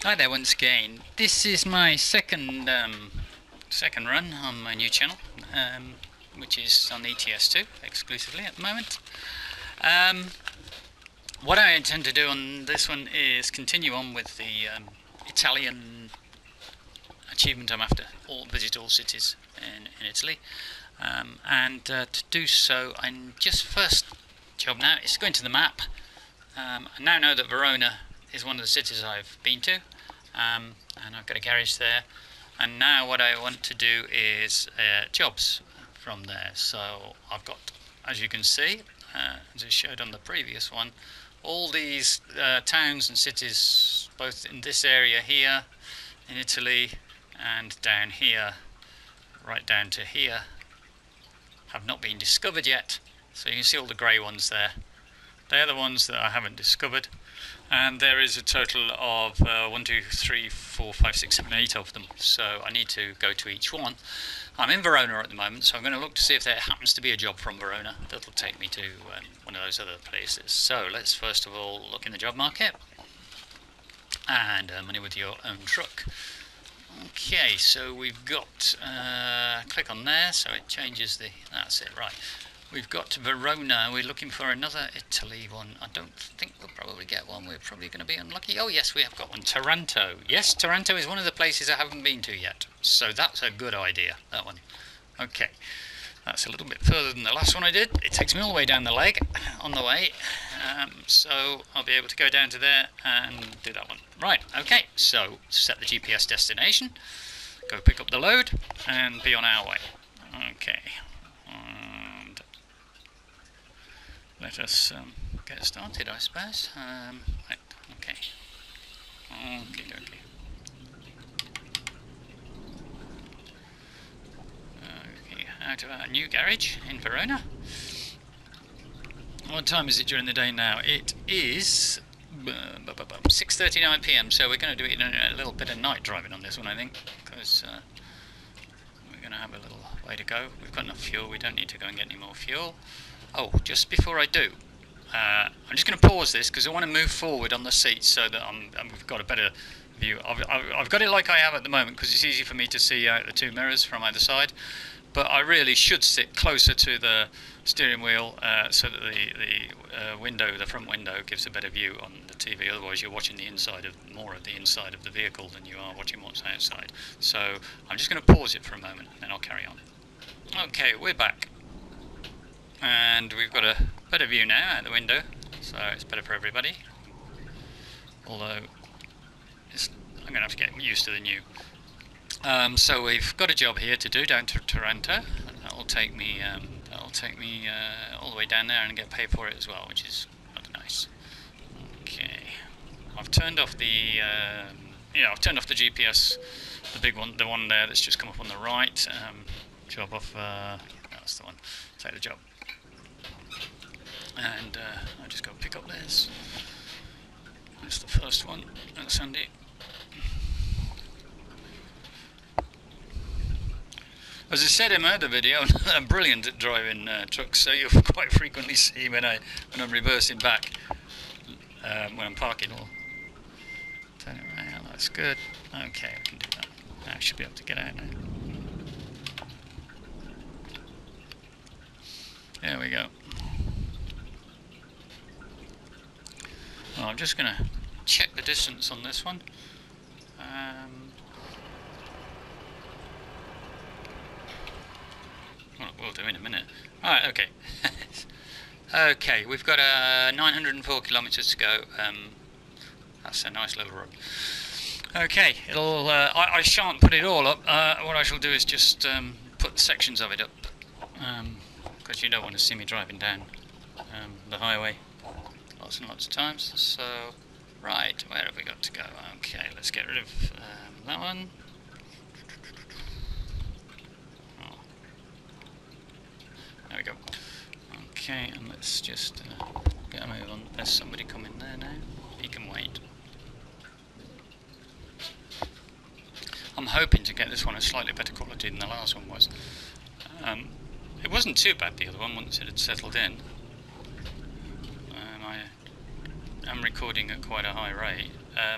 Hi there once again. This is my second run on my new channel, which is on ETS2 exclusively at the moment. What I intend to do on this one is continue on with the Italian achievement I'm after, visit all cities in Italy. And to do so, I'm just first job now is going to the map. I now know that Verona is one of the cities I've been to, and I've got a garage there. And now what I want to do is jobs from there. So I've got, as you can see, as I showed on the previous one, all these towns and cities, both in this area here in Italy and down here, right down to here, have not been discovered yet. So you can see all the grey ones there. They're the ones that I haven't discovered, and there is a total of 1, 2, 3, 4, 5, 6, 7, 8 of them. So I need to go to each one. I'm in Verona at the moment, so I'm going to look to see if there happens to be a job from Verona that'll take me to one of those other places. So let's first of all look in the job market and money with your own truck. Okay, so we've got click on there, so it changes the. That's it, right. We've got Verona. We're looking for another Italy one. I don't think we'll probably get one. We're probably going to be unlucky. Oh yes, we have got one. Taranto. Yes, Taranto is one of the places I haven't been to yet. So that's a good idea, that one. Okay, that's a little bit further than the last one I did. It takes me all the way down the leg on the way. So I'll be able to go down to there and do that one. Right, okay, so set the GPS destination. Go pick up the load and be on our way. Okay. Let us get started, I suppose. Right, okay. Okay. Okay, out of our new garage in Verona. What time is it during the day now? It is 6:39 PM, so we're going to do it in a little bit of night driving on this one, I think, because we're going to have a little way to go. We've got enough fuel, we don't need to go and get any more fuel. Oh, just before I do, I'm just going to pause this because I want to move forward on the seat so that we've got a better view. I've got it like I have at the moment because it's easy for me to see out the two mirrors from either side, but I really should sit closer to the steering wheel so that the front window gives a better view on the TV. Otherwise you're watching more of the inside of the vehicle than you are watching what's outside. So I'm just going to pause it for a moment and then I'll carry on. Okay, we're back. And we've got a better view now out the window, so it's better for everybody. Although I'm going to have to get used to the new. So we've got a job here to do down to Taranto. That'll take me all the way down there and get paid for it as well, which is rather nice. Okay, I've turned off the GPS, the big one, the one there that's just come up on the right. Job off. That's the one. Take the job. And I'll just go pick up this. That's the first one. That's handy. As I said in my other video, I'm brilliant at driving trucks, so you'll quite frequently see when I'm reversing back, when I'm parking. Or turn it around. That's good. Okay, I can do that. I should be able to get out now. There we go. Well, I'm just going to check the distance on this one. Well, we'll do in a minute. Alright, okay. Okay, we've got 904 kilometres to go. That's a nice little road. Okay, I shan't put it all up. What I shall do is just put sections of it up. Because you don't want to see me driving down the highway lots and lots of times. So, right, where have we got to go? Okay, let's get rid of that one. Oh. There we go. Okay, and let's just get a move on. There's somebody coming there now. He can wait. I'm hoping to get this one a slightly better quality than the last one was. It wasn't too bad, the other one, once it had settled in. I'm recording at quite a high rate,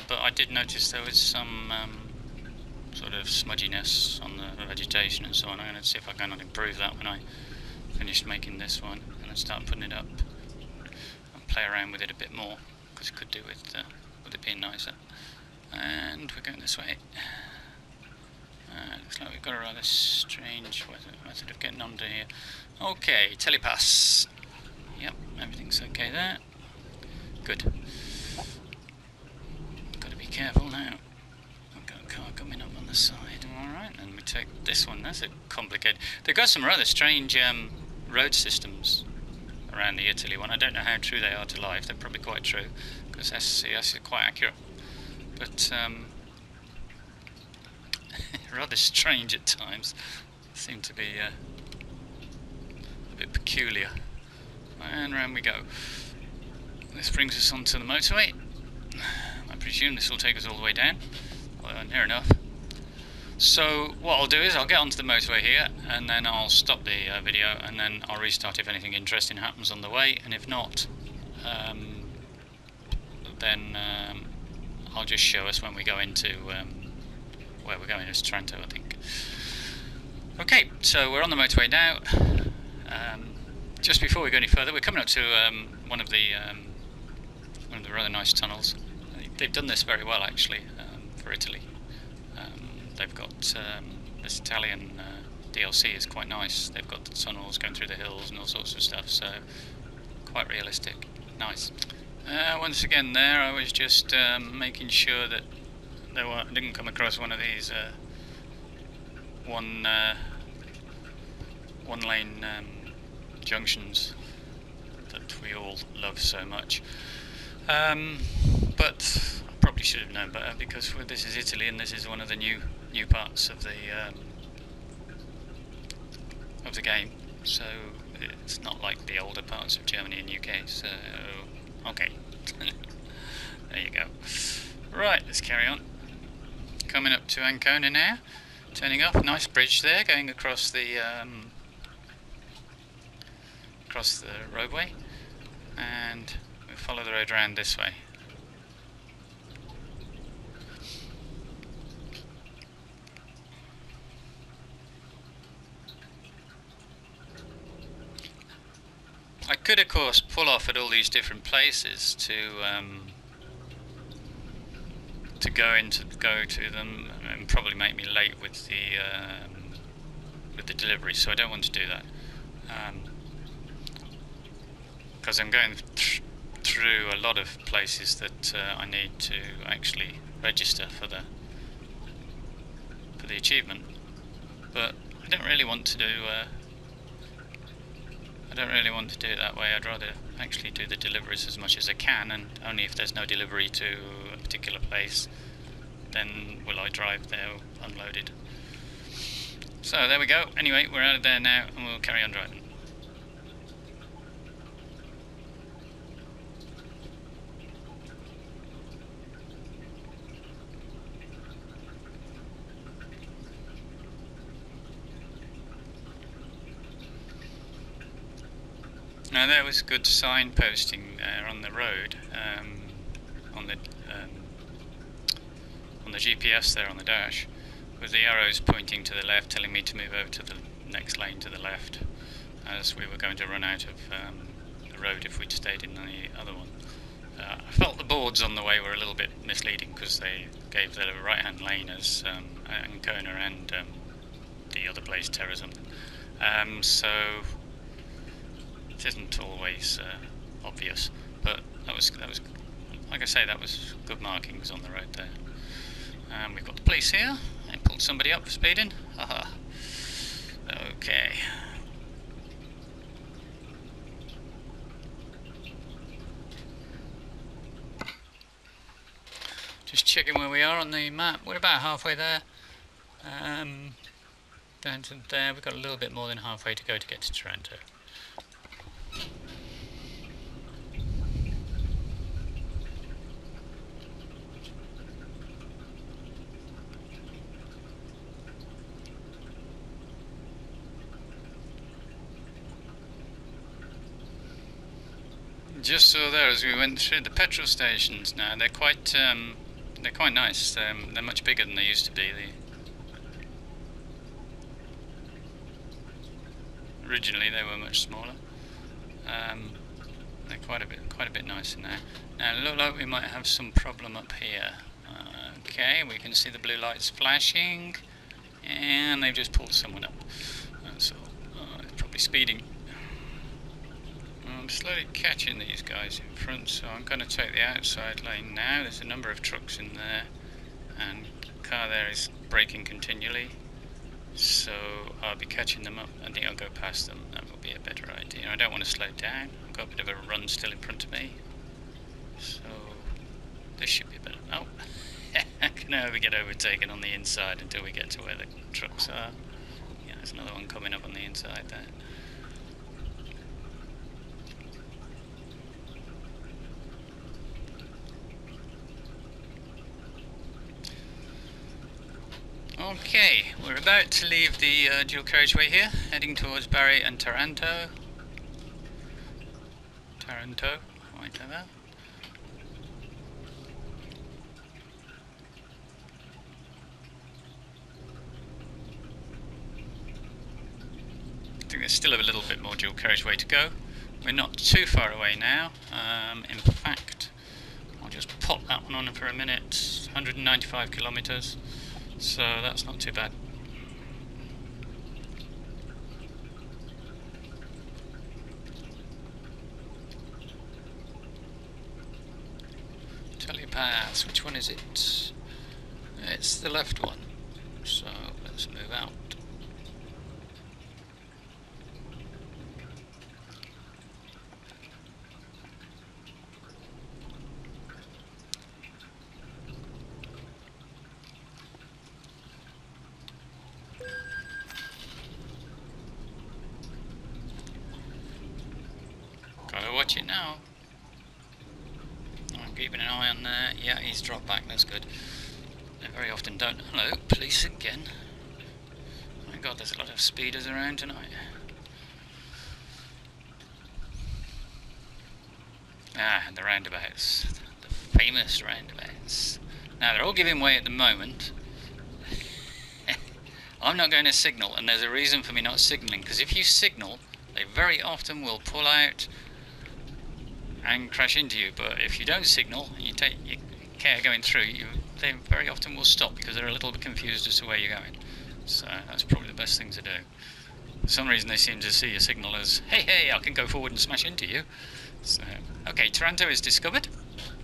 but I did notice there was some sort of smudginess on the vegetation and so on. I'm going to see if I can improve that when I finish making this one, and then start putting it up and play around with it a bit more, because it could do with it being nicer. And we're going this way. Looks like we've got a rather strange method of getting onto here. Okay, telepass. Yep, everything's okay there. Good. Got to be careful now. I've got a car coming up on the side. Alright, and we take this one. That's a complicated. They've got some rather strange road systems around the Italy one. I don't know how true they are to life. They're probably quite true, because SCS is quite accurate. But rather strange at times. Seem to be a bit peculiar. And round we go. This brings us onto the motorway. I presume this will take us all the way down. Well, near enough. So what I'll do is I'll get onto the motorway here, and then I'll stop the video, and then I'll restart if anything interesting happens on the way, and if not, then I'll just show us when we go into where we're going. It's Taranto, I think. Okay, so we're on the motorway now. Just before we go any further, we're coming up to one of the rather nice tunnels. They've done this very well, actually, for Italy. They've got this Italian DLC is quite nice. They've got the tunnels going through the hills and all sorts of stuff, so quite realistic. Nice. Once again, there I was just making sure that I didn't come across one of these one lane junctions that we all love so much. But I probably should have known better, because this is Italy and this is one of the new parts of the game. So it's not like the older parts of Germany and UK. So okay, there you go. Right, let's carry on. Coming up to Ancona now. Turning off. Nice bridge there, going across the roadway, and we follow the road around this way. I could, of course, pull off at all these different places to go to them, and probably make me late with the delivery. So I don't want to do that, because I'm going through a lot of places that I need to actually register for the achievement. But I don't really want to do. I don't really want to do it that way. I'd rather actually do the deliveries as much as I can, and only if there's no delivery to a particular place, then will I drive there unloaded. So there we go. Anyway, we're out of there now, and we'll carry on driving. Now there was good signposting there on the road, on the GPS there on the dash, with the arrows pointing to the left, telling me to move over to the next lane to the left, as we were going to run out of the road if we'd stayed in the other one. I felt the boards on the way were a little bit misleading, because they gave the right-hand lane as Ancona and the other place, Terra something. So it isn't always obvious, but that was like I say, that was good markings on the road there. We've got the police here. I pulled somebody up for speeding. Haha. Okay. Just checking where we are on the map. We're about halfway there. Down to there. We've got a little bit more than halfway to go to get to Taranto. just saw there as we went through the petrol stations. Now they're quite nice. They're much bigger than they used to be. Originally they were much smaller. They're quite a bit nicer now. Now it looks like we might have some problem up here. Okay, we can see the blue lights flashing, and they've just pulled someone up. That's all. It's probably speeding. I'm slowly catching these guys in front, so I'm going to take the outside lane now. There's a number of trucks in there, and the car there is braking continually, so I'll be catching them up. I think I'll go past them. That will be a better idea. I don't want to slow down. I've got a bit of a run still in front of me, so this should be better. Oh, I can never get overtaken on the inside until we get to where the trucks are. Yeah, there's another one coming up on the inside there. Okay, we're about to leave the dual carriageway here, heading towards Bari and Taranto. Right over. I think there's still a little bit more dual carriageway to go. We're not too far away now. In fact, I'll just pop that one on for a minute. 195 kilometres. So that's not too bad. Telepaths, which one is it? It's the left one. So let's move out. Watch it now. I'm keeping an eye on there. Yeah, he's dropped back, that's good. They very often don't. Hello, police again. Oh my god, there's a lot of speeders around tonight. Ah, and the roundabouts. The famous roundabouts. Now, they're all giving way at the moment. I'm not going to signal, and there's a reason for me not signalling, because if you signal, they very often will pull out and crash into you. But if you don't signal, you take your care going through, they very often will stop because they're a little bit confused as to where you're going. So that's probably the best thing to do. For some reason they seem to see your signal as, hey, I can go forward and smash into you. So, okay, Taranto is discovered,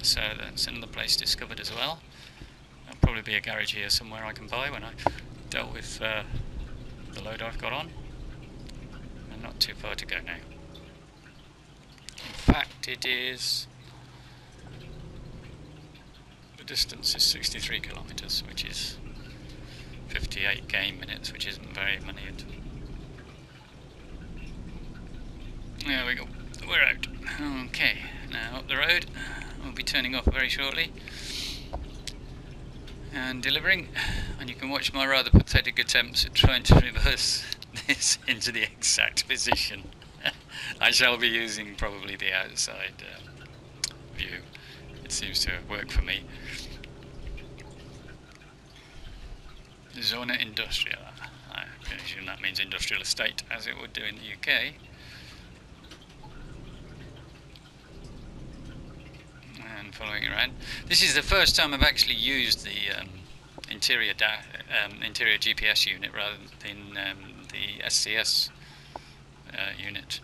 so that's another place discovered as well. There'll probably be a garage here somewhere I can buy when I dealt with the load I've got on. And not too far to go now. In fact, it is, the distance is 63 kilometres, which is 58 game minutes, which isn't very many. There we go, we're out. Okay, now up the road, we'll be turning off very shortly and delivering, and you can watch my rather pathetic attempts at trying to reverse this into the exact position. I shall be using probably the outside view. It seems to work for me. Zona Industrial. I presume that means industrial estate, as it would do in the UK. And following it around. This is the first time I've actually used the interior GPS unit rather than the SCS unit.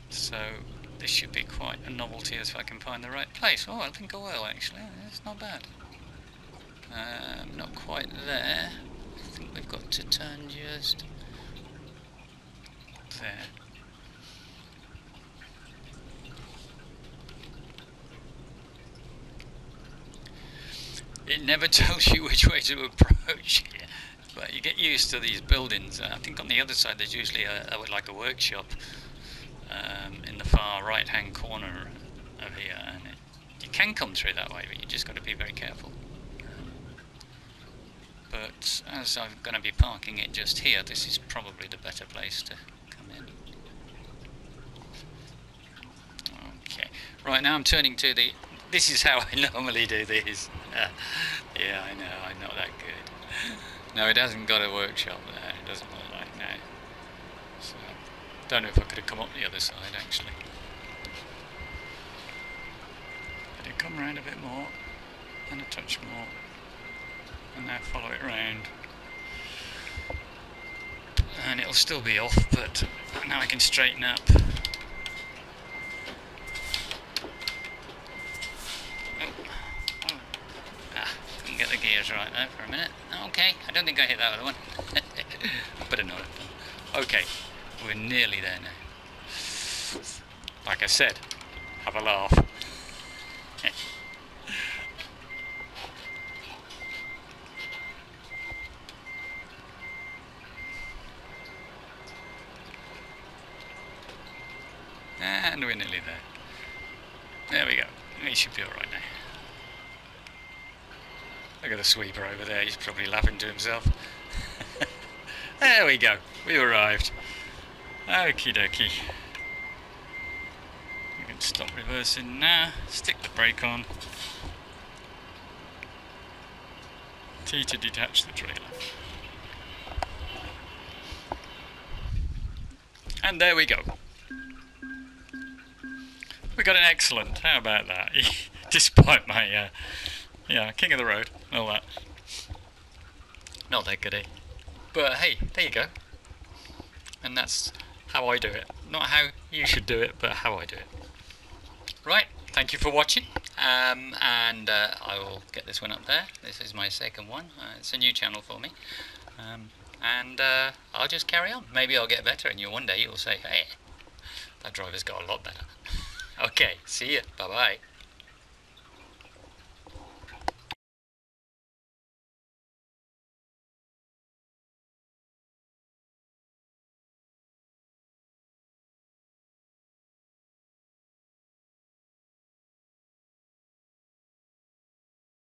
So this should be quite a novelty if I can find the right place. Oh, I think I will actually. It's not bad. Not quite there. I think we've got to turn just there. It never tells you which way to approach here, but you get used to these buildings. I think on the other side there's usually like a workshop in the far right hand corner of here, and you can come through that way, but you just got to be very careful. But as I'm going to be parking it just here, this is probably the better place to come in. Right, now I'm turning to the... This is how I normally do this. Yeah, I know, I'm not that good. No, it hasn't got a workshop there. It doesn't look like now. So, don't know if I could have come up the other side, actually. But it come round a bit more, and a touch more. And now follow it round. And it'll still be off, but now I can straighten up. Couldn't get the gears right there for a minute. Okay, I don't think I hit that other one. Better not have done. Okay, we're nearly there now. Like I said, have a laugh. And we're nearly there. There we go. He should be alright now. Look at the sweeper over there, he's probably laughing to himself. There we go, we arrived. Okie dokie. We can stop reversing now, stick the brake on. T to detach the trailer. And there we go. We got an excellent, how about that? Despite my, yeah, king of the road, all that. Not that good, eh? But hey, there you go. And that's how I do it. Not how you should do it, but how I do it. Right, thank you for watching. And I will get this one up there. This is my second one. It's a new channel for me. And I'll just carry on. Maybe I'll get better and one day you'll say, hey, that driver's got a lot better. Okay, see ya. Bye-bye.